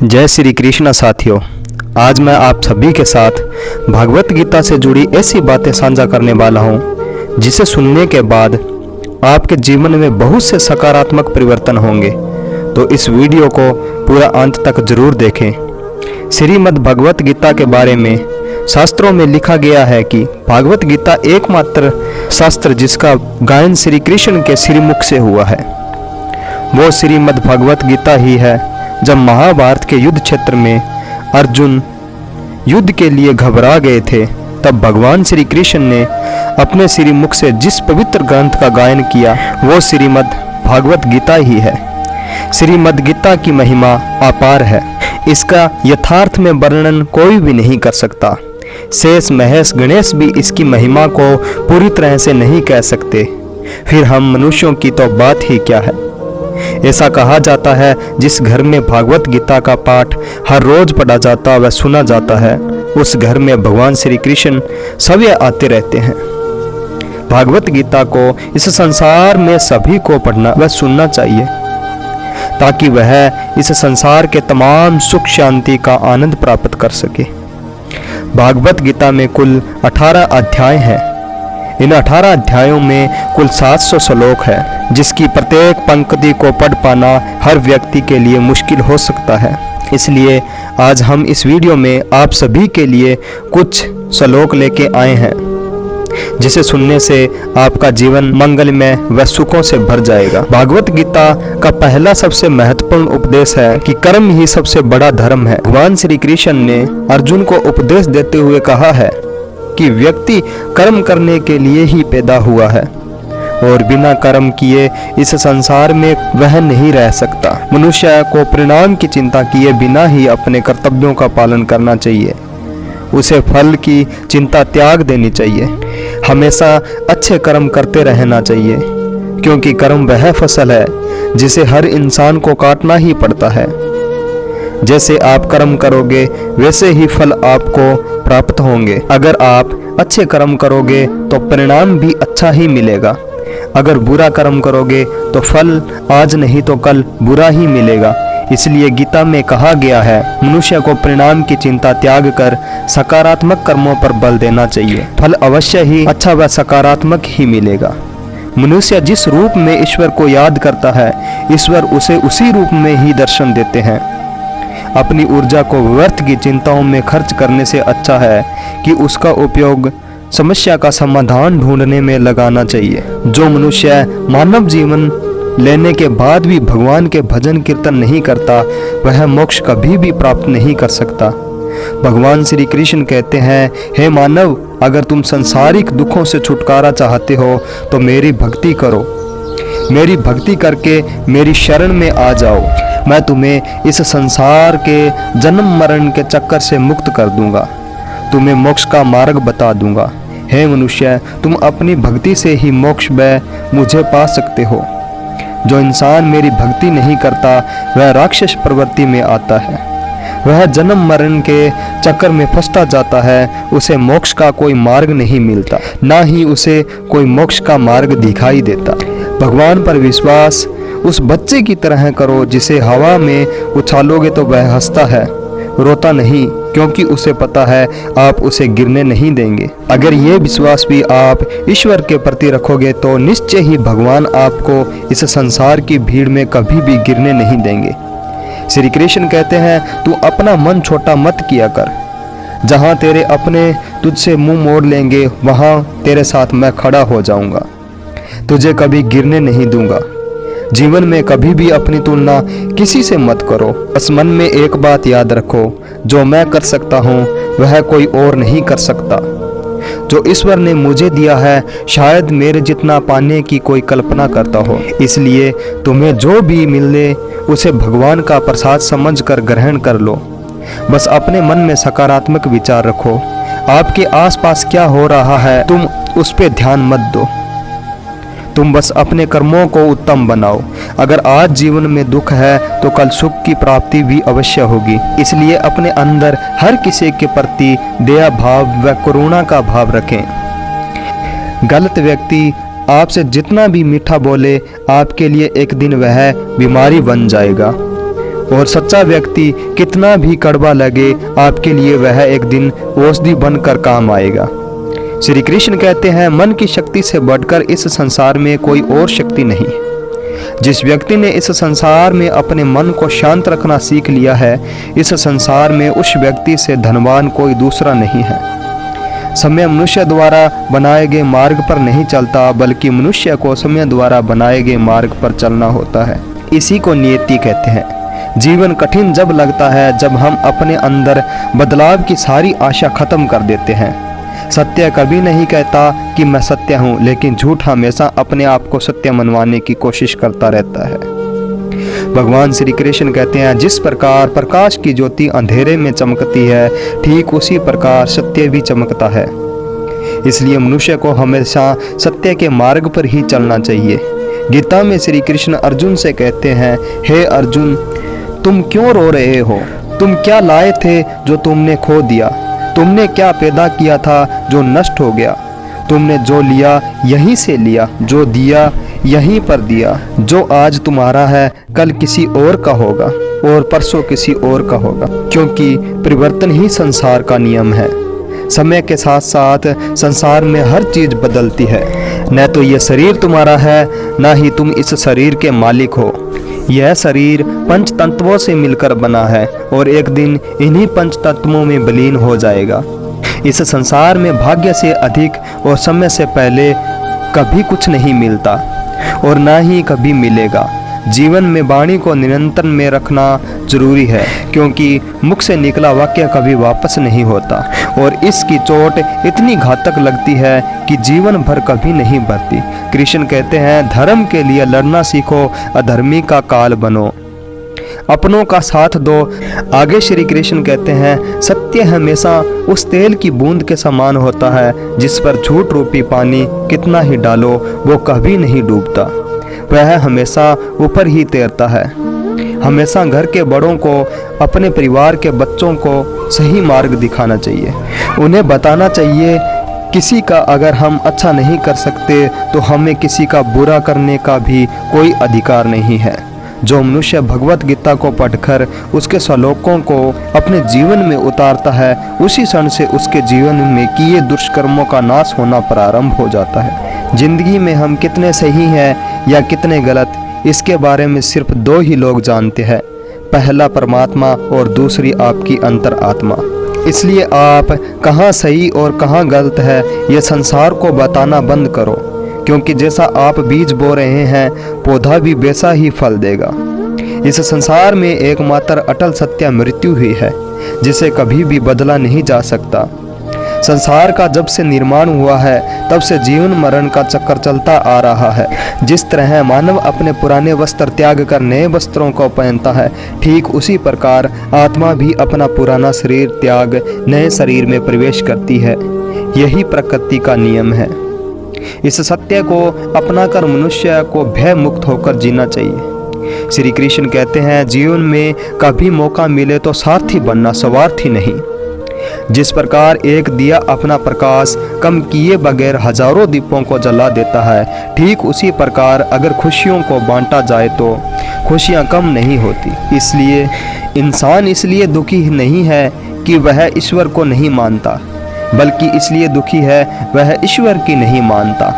जय श्री कृष्ण साथियों, आज मैं आप सभी के साथ भागवत गीता से जुड़ी ऐसी बातें साझा करने वाला हूं जिसे सुनने के बाद आपके जीवन में बहुत से सकारात्मक परिवर्तन होंगे। तो इस वीडियो को पूरा अंत तक जरूर देखें। श्रीमद् भगवत गीता के बारे में शास्त्रों में लिखा गया है कि भागवत गीता एकमात्र शास्त्र जिसका गायन श्री कृष्ण के श्रीमुख से हुआ है वो श्रीमद् भगवत गीता ही है। जब महाभारत के युद्ध क्षेत्र में अर्जुन युद्ध के लिए घबरा गए थे, तब भगवान श्री कृष्ण ने अपने श्रीमुख से जिस पवित्र ग्रंथ का गायन किया वो श्रीमद् भागवत गीता ही है। श्रीमद् गीता की महिमा अपार है, इसका यथार्थ में वर्णन कोई भी नहीं कर सकता। शेष महेश गणेश भी इसकी महिमा को पूरी तरह से नहीं कह सकते, फिर हम मनुष्यों की तो बात ही क्या है। ऐसा कहा जाता है जिस घर में भागवत गीता का पाठ हर रोज पढ़ा जाता व सुना जाता है, उस घर में भगवान श्री कृष्ण सदैव आते रहते हैं। भागवत गीता को इस संसार में सभी को पढ़ना व सुनना चाहिए ताकि वह इस संसार के तमाम सुख शांति का आनंद प्राप्त कर सके। भागवत गीता में कुल 18 अध्याय हैं। इन 18 अध्यायों में कुल 700 श्लोक है, जिसकी प्रत्येक पंक्ति को पढ़ पाना हर व्यक्ति के लिए मुश्किल हो सकता है। इसलिए आज हम इस वीडियो में आप सभी के लिए कुछ श्लोक लेके आए हैं जिसे सुनने से आपका जीवन मंगलमय व सुखों से भर जाएगा। भागवत गीता का पहला सबसे महत्वपूर्ण उपदेश है कि कर्म ही सबसे बड़ा धर्म है। भगवान श्री कृष्ण ने अर्जुन को उपदेश देते हुए कहा है कि व्यक्ति कर्म करने के लिए ही पैदा हुआ है और बिना कर्म किए इस संसार में वह नहीं रह सकता। मनुष्य को परिणाम की चिंता किए बिना ही अपने कर्तव्यों का पालन करना चाहिए। उसे फल की चिंता त्याग देनी चाहिए। हमेशा अच्छे कर्म करते रहना चाहिए, क्योंकि कर्म वह फसल है जिसे हर इंसान को काटना ही पड़ता है। जैसे आप कर्म करोगे वैसे ही फल आपको प्राप्त होंगे। अगर आप अच्छे कर्म करोगे तो परिणाम भी अच्छा ही मिलेगा। अगर बुरा कर्म करोगे तो फल आज नहीं तो कल बुरा ही मिलेगा। इसलिए गीता में कहा गया है मनुष्य को परिणाम की चिंता त्याग कर सकारात्मक कर्मों पर बल देना चाहिए। फल अवश्य ही अच्छा व सकारात्मक ही मिलेगा। मनुष्य जिस रूप में ईश्वर को याद करता है, ईश्वर उसे उसी रूप में ही दर्शन देते हैं। अपनी ऊर्जा को व्यर्थ की चिंताओं में खर्च करने से अच्छा है कि उसका उपयोग समस्या का समाधान ढूंढने में लगाना चाहिए। जो मनुष्य मानव जीवन लेने के बाद भी भगवान के भजन कीर्तन नहीं करता, वह मोक्ष कभी भी प्राप्त नहीं कर सकता। भगवान श्री कृष्ण कहते हैं, हे मानव, अगर तुम संसारिक दुखों से छुटकारा चाहते हो तो मेरी भक्ति करो। मेरी भक्ति करके मेरी शरण में आ जाओ। मैं तुम्हें इस संसार के जन्म मरण के चक्कर से मुक्त कर दूंगा, तुम्हें मोक्ष का मार्ग बता दूंगा। हे मनुष्य, तुम अपनी भक्ति से ही मोक्ष व मुझे पा सकते हो। जो इंसान मेरी भक्ति नहीं करता वह राक्षस प्रवृत्ति में आता है। वह जन्म मरण के चक्कर में फंसता जाता है। उसे मोक्ष का कोई मार्ग नहीं मिलता, ना ही उसे कोई मोक्ष का मार्ग दिखाई देता। भगवान पर विश्वास उस बच्चे की तरह करो जिसे हवा में उछालोगे तो वह हंसता है, रोता नहीं, क्योंकि उसे पता है आप उसे गिरने नहीं देंगे। अगर ये विश्वास भी आप ईश्वर के प्रति रखोगे तो निश्चय ही भगवान आपको इस संसार की भीड़ में कभी भी गिरने नहीं देंगे। श्री कृष्ण कहते हैं, तू अपना मन छोटा मत किया कर। जहाँ तेरे अपने तुझसे मुंह मोड़ लेंगे वहाँ तेरे साथ मैं खड़ा हो जाऊंगा, तुझे कभी गिरने नहीं दूंगा। जीवन में कभी भी अपनी तुलना किसी से मत करो। बस मन में एक बात याद रखो, जो मैं कर सकता हूँ वह कोई और नहीं कर सकता। जो ईश्वर ने मुझे दिया है शायद मेरे जितना पाने की कोई कल्पना करता हो। इसलिए तुम्हें जो भी मिले उसे भगवान का प्रसाद समझकर ग्रहण कर लो। बस अपने मन में सकारात्मक विचार रखो। आपके आसपास क्या हो रहा है तुम उस पर ध्यान मत दो। तुम बस अपने कर्मों को उत्तम बनाओ। अगर आज जीवन में दुख है तो कल सुख की प्राप्ति भी अवश्य होगी। इसलिए अपने अंदर हर किसी के प्रति दया भाव व करुणा का भाव रखें। गलत व्यक्ति आपसे जितना भी मीठा बोले, आपके लिए एक दिन वह बीमारी बन जाएगा और सच्चा व्यक्ति कितना भी कड़वा लगे आपके लिए वह एक दिन औषधि बनकर काम आएगा। श्री कृष्ण कहते हैं, मन की शक्ति से बढ़कर इस संसार में कोई और शक्ति नहीं। जिस व्यक्ति ने इस संसार में अपने मन को शांत रखना सीख लिया है, इस संसार में उस व्यक्ति से धनवान कोई दूसरा नहीं है। समय मनुष्य द्वारा बनाए गए मार्ग पर नहीं चलता, बल्कि मनुष्य को समय द्वारा बनाए गए मार्ग पर चलना होता है। इसी को नियति कहते हैं। जीवन कठिन जब लगता है, जब हम अपने अंदर बदलाव की सारी आशा खत्म कर देते हैं। सत्य कभी नहीं कहता कि मैं सत्य हूँ, लेकिन झूठ हमेशा अपने आप को सत्य मनवाने की कोशिश करता रहता है। भगवान श्री कृष्ण कहते हैं, जिस प्रकार प्रकाश की ज्योति अंधेरे में चमकती है, ठीक उसी प्रकार सत्य भी चमकता है। इसलिए मनुष्य को हमेशा सत्य के मार्ग पर ही चलना चाहिए। गीता में श्री कृष्ण अर्जुन से कहते हैं, हे अर्जुन, तुम क्यों रो रहे हो? तुम क्या लाए थे जो तुमने खो दिया? तुमने क्या पैदा किया था जो नष्ट हो गया? तुमने जो लिया यहीं से लिया, जो दिया यहीं पर दिया। जो आज तुम्हारा है कल किसी और का होगा और परसों किसी और का होगा, क्योंकि परिवर्तन ही संसार का नियम है। समय के साथ साथ संसार में हर चीज बदलती है। न तो यह शरीर तुम्हारा है, न ही तुम इस शरीर के मालिक हो। यह शरीर पंच तत्वों से मिलकर बना है और एक दिन इन्हीं पंच तत्वों में विलीन हो जाएगा। इस संसार में भाग्य से अधिक और समय से पहले कभी कुछ नहीं मिलता और ना ही कभी मिलेगा। जीवन में वाणी को नियंत्रण में रखना जरूरी है, क्योंकि मुख से निकला वाक्य कभी वापस नहीं होता और इसकी चोट इतनी घातक लगती है कि जीवन भर कभी नहीं भरती। कृष्ण कहते हैं, धर्म के लिए लड़ना सीखो, अधर्मी का काल बनो, अपनों का साथ दो। आगे श्री कृष्ण कहते हैं, सत्य हमेशा उस तेल की बूंद के समान होता है जिस पर झूठ रूपी पानी कितना ही डालो वो कभी नहीं डूबता, वह हमेशा ऊपर ही तैरता है। हमेशा घर के बड़ों को अपने परिवार के बच्चों को सही मार्ग दिखाना चाहिए। उन्हें बताना चाहिए, किसी का अगर हम अच्छा नहीं कर सकते तो हमें किसी का बुरा करने का भी कोई अधिकार नहीं है। जो मनुष्य भगवत गीता को पढ़कर उसके श्लोकों को अपने जीवन में उतारता है, उसी क्षण से उसके जीवन में किए दुष्कर्मों का नाश होना प्रारंभ हो जाता है। जिंदगी में हम कितने सही हैं या कितने गलत, इसके बारे में सिर्फ दो ही लोग जानते हैं, पहला परमात्मा और दूसरी आपकी अंतर आत्मा। इसलिए आप कहाँ सही और कहाँ गलत है, ये संसार को बताना बंद करो, क्योंकि जैसा आप बीज बो रहे हैं पौधा भी वैसा ही फल देगा। इस संसार में एकमात्र अटल सत्य मृत्यु ही है, जिसे कभी भी बदला नहीं जा सकता। संसार का जब से निर्माण हुआ है तब से जीवन मरण का चक्कर चलता आ रहा है। जिस तरह मानव अपने पुराने वस्त्र त्याग कर नए वस्त्रों को पहनता है, ठीक उसी प्रकार आत्मा भी अपना पुराना शरीर त्याग नए शरीर में प्रवेश करती है। यही प्रकृति का नियम है। इस सत्य को अपनाकर मनुष्य को भय मुक्त होकर जीना चाहिए। श्री कृष्ण कहते हैं, जीवन में कभी मौका मिले तो सारथी बनना, स्वार्थी नहीं। जिस प्रकार एक दिया अपना प्रकाश कम किए बगैर हजारों दीपों को जला देता है, ठीक उसी प्रकार अगर खुशियों को बांटा जाए तो खुशियां कम नहीं होती। इसलिए इंसान इसलिए दुखी नहीं है कि वह ईश्वर को नहीं मानता, बल्कि इसलिए दुखी है वह ईश्वर की नहीं मानता।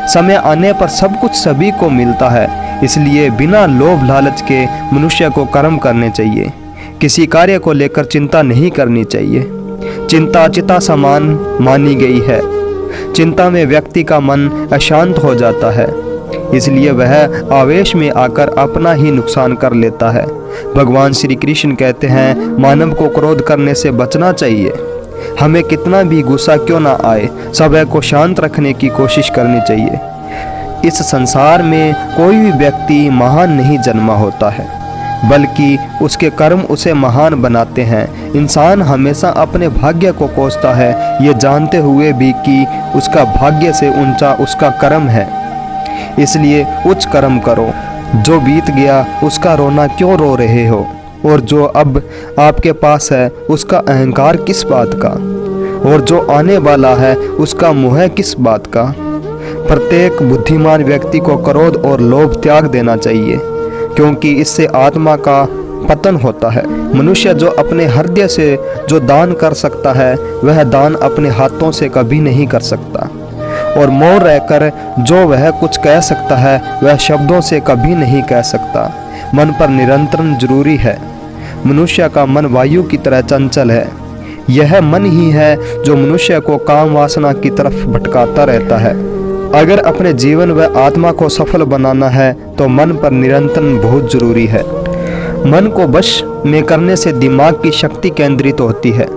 समय आने पर सब कुछ सभी को मिलता है, इसलिए बिना लोभ लालच के मनुष्य को कर्म करने चाहिए। किसी कार्य को लेकर चिंता नहीं करनी चाहिए। चिंता चिता समान मानी गई है। चिंता में व्यक्ति का मन अशांत हो जाता है, इसलिए वह आवेश में आकर अपना ही नुकसान कर लेता है। भगवान श्री कृष्ण कहते हैं, मानव को क्रोध करने से बचना चाहिए। हमें कितना भी गुस्सा क्यों ना आए, समय को शांत रखने की कोशिश करनी चाहिए। इस संसार में कोई भी व्यक्ति महान नहीं जन्मा होता है, बल्कि उसके कर्म उसे महान बनाते हैं। इंसान हमेशा अपने भाग्य को कोसता है, ये जानते हुए भी कि उसका भाग्य से ऊंचा उसका कर्म है। इसलिए उच्च कर्म करो। जो बीत गया उसका रोना क्यों रो रहे हो, और जो अब आपके पास है उसका अहंकार किस बात का, और जो आने वाला है उसका मोह किस बात का। प्रत्येक बुद्धिमान व्यक्ति को क्रोध और लोभ त्याग देना चाहिए, क्योंकि इससे आत्मा का पतन होता है। मनुष्य जो अपने हृदय से जो दान कर सकता है वह दान अपने हाथों से कभी नहीं कर सकता, और मौन रहकर जो वह कुछ कह सकता है वह शब्दों से कभी नहीं कह सकता। मन पर नियंत्रण जरूरी है। मनुष्य का मन वायु की तरह चंचल है। यह मन ही है जो मनुष्य को काम वासना की तरफ भटकाता रहता है। अगर अपने जीवन व आत्मा को सफल बनाना है तो मन पर नियंत्रण बहुत जरूरी है। मन को वश में करने से दिमाग की शक्ति केंद्रित होती है,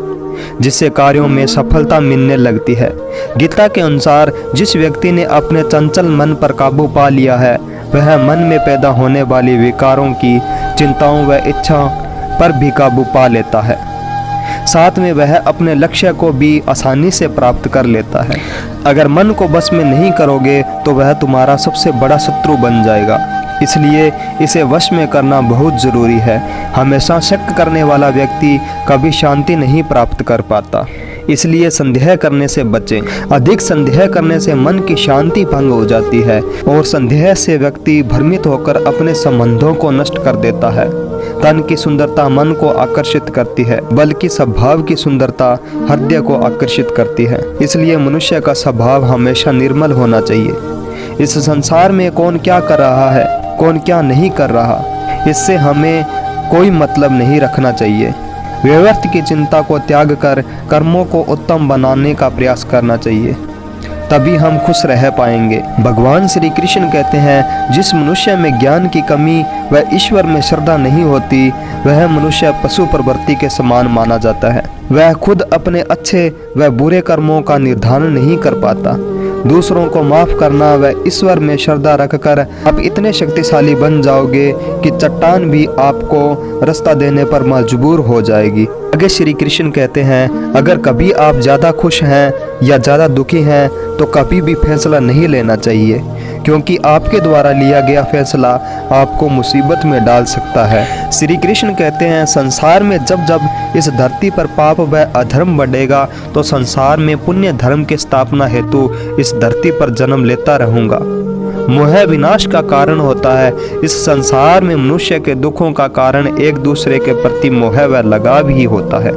जिससे कार्यों में सफलता मिलने लगती है। गीता के अनुसार जिस व्यक्ति ने अपने चंचल मन पर काबू पा लिया है वह मन में पैदा होने वाली विकारों की चिंताओं व इच्छा पर भी काबू पा लेता है। साथ में वह अपने लक्ष्य को भी आसानी से प्राप्त कर लेता है। अगर मन को बस में नहीं करोगे तो वह तुम्हारा सबसे बड़ा शत्रु बन जाएगा, इसलिए इसे वश में करना बहुत ज़रूरी है। हमेशा शक करने वाला व्यक्ति कभी शांति नहीं प्राप्त कर पाता, इसलिए संदेह करने से बचें। अधिक संदेह करने से मन की शांति भंग हो जाती है और संदेह से व्यक्ति भ्रमित होकर अपने संबंधों को नष्ट कर देता है। तन की सुंदरता मन को आकर्षित करती है, बल्कि स्वभाव की सुंदरता हृदय को आकर्षित करती है। इसलिए मनुष्य का स्वभाव हमेशा निर्मल होना चाहिए। इस संसार में कौन क्या कर रहा है, कौन क्या नहीं कर रहा, इससे हमें कोई मतलब नहीं रखना चाहिए। व्यर्थ की चिंता को त्याग कर कर्मों को उत्तम बनाने का प्रयास करना चाहिए, तभी हम खुश रह पाएंगे। भगवान श्री कृष्ण कहते हैं, जिस मनुष्य में ज्ञान की कमी व ईश्वर में श्रद्धा नहीं होती वह मनुष्य पशु प्रवृत्ति के समान माना जाता है। वह खुद अपने अच्छे व बुरे कर्मों का निर्धारण नहीं कर पाता। दूसरों को माफ करना व ईश्वर में श्रद्धा रखकर आप इतने शक्तिशाली बन जाओगे कि चट्टान भी आपको रास्ता देने पर मजबूर हो जाएगी। आगे श्री कृष्ण कहते हैं, अगर कभी आप ज़्यादा खुश हैं या ज़्यादा दुखी हैं तो कभी भी फैसला नहीं लेना चाहिए, क्योंकि आपके द्वारा लिया गया फैसला आपको मुसीबत में डाल सकता है। श्री कृष्ण कहते हैं, संसार में जब जब इस धरती पर पाप व अधर्म बढ़ेगा तो संसार में पुण्य धर्म की स्थापना हेतु इस धरती पर जन्म लेता रहूँगा। मोह विनाश का कारण होता है। इस संसार में मनुष्य के दुखों का कारण एक दूसरे के प्रति मोह व लगाव ही होता है।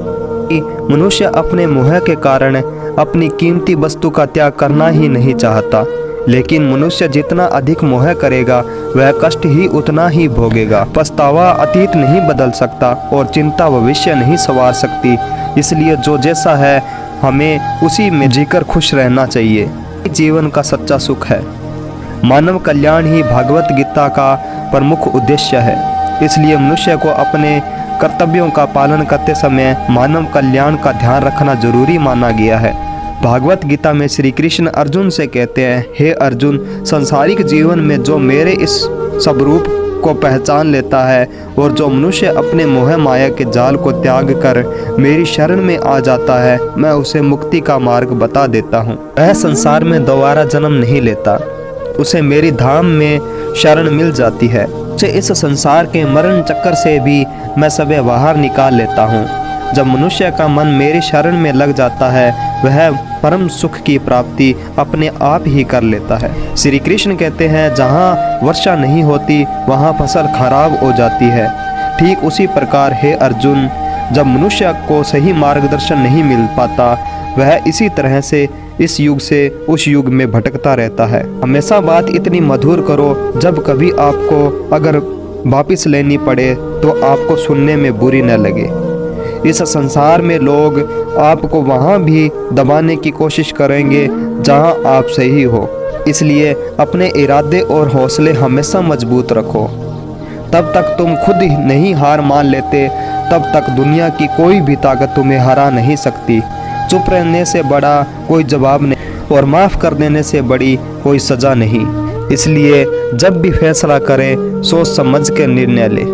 मनुष्य अपने मोह के कारण अपनी कीमती वस्तु का त्याग करना ही नहीं चाहता, लेकिन मनुष्य जितना अधिक मोह करेगा वह कष्ट ही उतना ही भोगेगा। पछतावा अतीत नहीं बदल सकता और चिंता भविष्य नहीं संवार सकती, इसलिए जो जैसा है हमें उसी में जीकर खुश रहना चाहिए। जीवन का सच्चा सुख है। मानव कल्याण ही भागवत गीता का प्रमुख उद्देश्य है, इसलिए मनुष्य को अपने कर्तव्यों का पालन करते समय मानव कल्याण का ध्यान रखना जरूरी माना गया है। भागवत गीता में श्री कृष्ण अर्जुन से कहते हैं, हे अर्जुन, सांसारिक जीवन में जो मेरे इस स्वरूप को पहचान लेता है और जो मनुष्य अपने मोह माया के जाल को त्याग कर मेरी शरण में आ जाता है, मैं उसे मुक्ति का मार्ग बता देता हूँ। वह संसार में दोबारा जन्म नहीं लेता, उसे मेरी धाम में शरण मिल जाती है। उसे इस संसार के मरण चक्कर से भी मैं सबे बाहर निकाल लेता हूँ। जब मनुष्य का मन मेरी शरण में लग जाता है वह परम सुख की प्राप्ति अपने आप ही कर लेता है। श्री कृष्ण कहते हैं, जहाँ वर्षा नहीं होती वहाँ फसल खराब हो जाती है। ठीक उसी प्रकार हे अर्जुन, जब मनुष्य को सही मार्गदर्शन नहीं मिल पाता वह इसी तरह से इस युग से उस युग में भटकता रहता है। हमेशा बात इतनी मधुर करो जब कभी आपको अगर वापिस लेनी पड़े तो आपको सुनने में बुरी न लगे। इस संसार में लोग आपको वहाँ भी दबाने की कोशिश करेंगे जहाँ आप सही हो, इसलिए अपने इरादे और हौसले हमेशा मजबूत रखो। तब तक तुम खुद ही नहीं हार मान लेते तब तक दुनिया की कोई भी ताकत तुम्हें हरा नहीं सकती। चुप रहने से बड़ा कोई जवाब नहीं और माफ़ कर देने से बड़ी कोई सज़ा नहीं। इसलिए जब भी फैसला करें सोच समझ कर निर्णय लें।